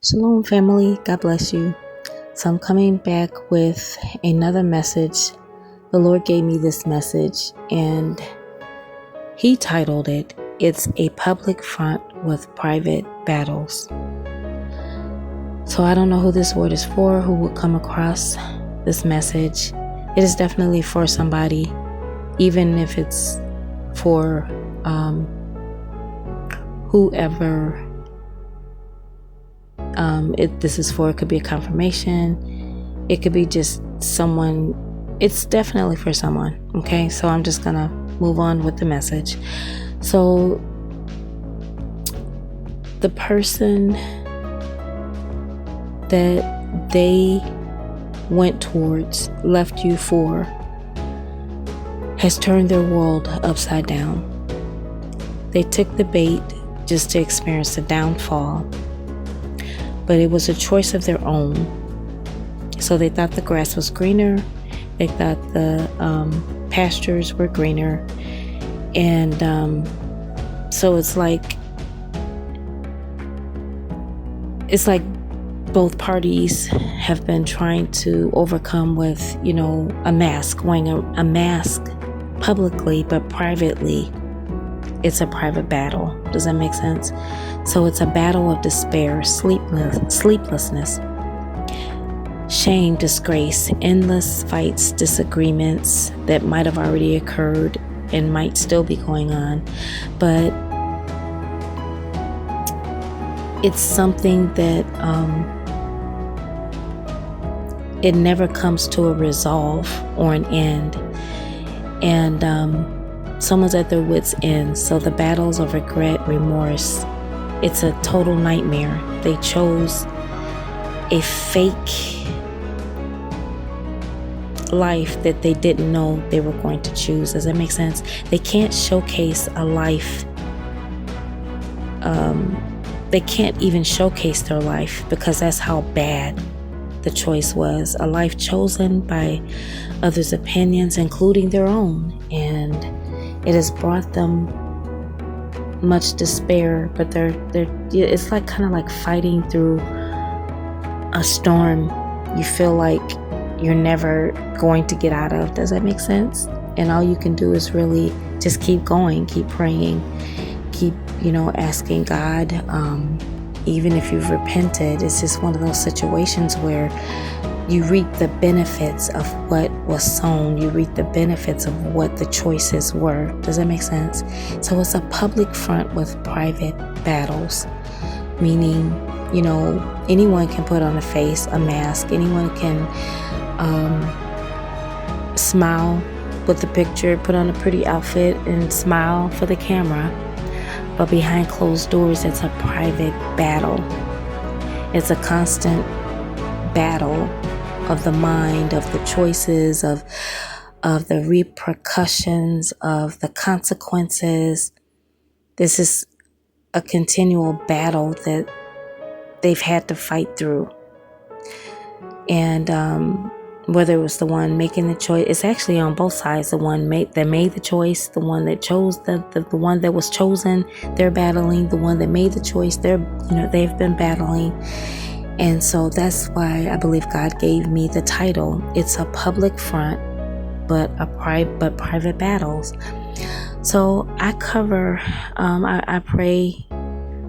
Shalom, family. God bless you. So I'm coming back with another message. The Lord gave me this message and He titled it, "It's a Public Front with Private Battles." So I don't know who this word is for, who will come across this message. It is definitely for somebody, even if it's for whoever this is for. It could be a confirmation. It could be just someone. It's definitely for someone. Okay, so I'm just gonna move on with the message. So the person that they went towards, left you for, has turned their world upside down. They took the bait just to experience the downfall, but it was a choice of their own. So they thought the grass was greener. They thought the pastures were greener. And so it's like both parties have been trying to overcome with, a mask, wearing a mask publicly, but privately, it's a private battle. Does that make sense? So it's a battle of despair, sleeplessness, shame, disgrace, endless fights, disagreements that might have already occurred and might still be going on. But it's something that it never comes to a resolve or an end. And someone's at their wits' end. So the battles of regret, remorse, it's a total nightmare. They chose a fake life that they didn't know they were going to choose. Does that make sense? They can't showcase a life. They can't even showcase their life because that's how bad the choice was. A life chosen by others' opinions, including their own. And it has brought them much despair, but it's like kind of like fighting through a storm you feel like you're never going to get out of. Does that make sense? And all you can do is really just keep going, keep praying, keep, asking God. Even if you've repented, it's just one of those situations where you reap the benefits of what was sown. You reap the benefits of what the choices were. Does that make sense? So it's a public front with private battles, meaning, anyone can put on a face, a mask. Anyone can smile with the picture, put on a pretty outfit and smile for the camera. But behind closed doors, it's a private battle. It's a constant battle of the mind, of the choices, of the repercussions, of the consequences. This is a continual battle that they've had to fight through. And whether it was the one making the choice, it's actually on both sides. The one that made the choice, the one that chose, the one that was chosen, they're battling. The one that made the choice, they've been battling. And so that's why I believe God gave me the title. It's a public front, but private battles. So I cover. I pray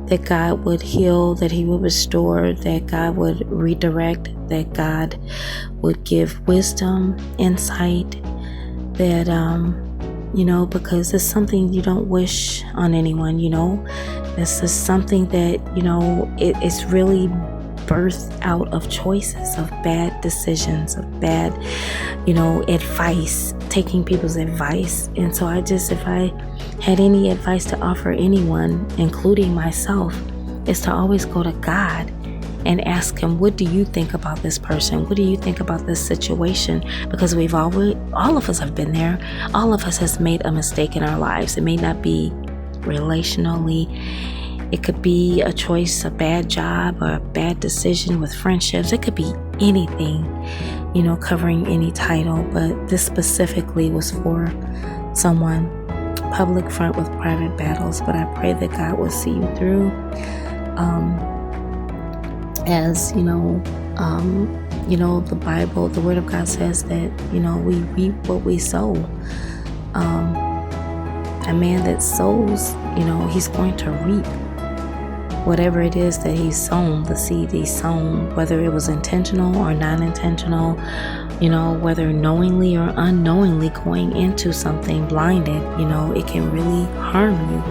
that God would heal, that He would restore, that God would redirect, that God would give wisdom, insight, that, because it's something you don't wish on anyone, This is something that, it's really birthed out of choices, of bad decisions, of bad, advice, taking people's advice. And so if I had any advice to offer anyone, including myself, is to always go to God and ask Him, what do you think about this person? What do you think about this situation? Because all of us have been there. All of us has made a mistake in our lives. It may not be relationally. It could be a choice, a bad job, or a bad decision with friendships. It could be anything, covering any title. But this specifically was for someone. Public front with private battles. But I pray that God will see you through. as the Bible, the Word of God says that we reap what we sow. A man that sows, he's going to reap whatever it is that he's sown, the seed he's sown, whether it was intentional or non-intentional, whether knowingly or unknowingly going into something blinded, it can really harm you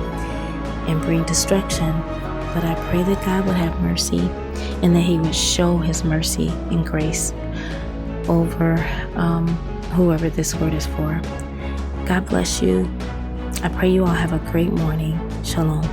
and bring destruction. But I pray that God would have mercy and that he would show his mercy and grace over whoever this word is for. God bless you. I pray you all have a great morning. Shalom.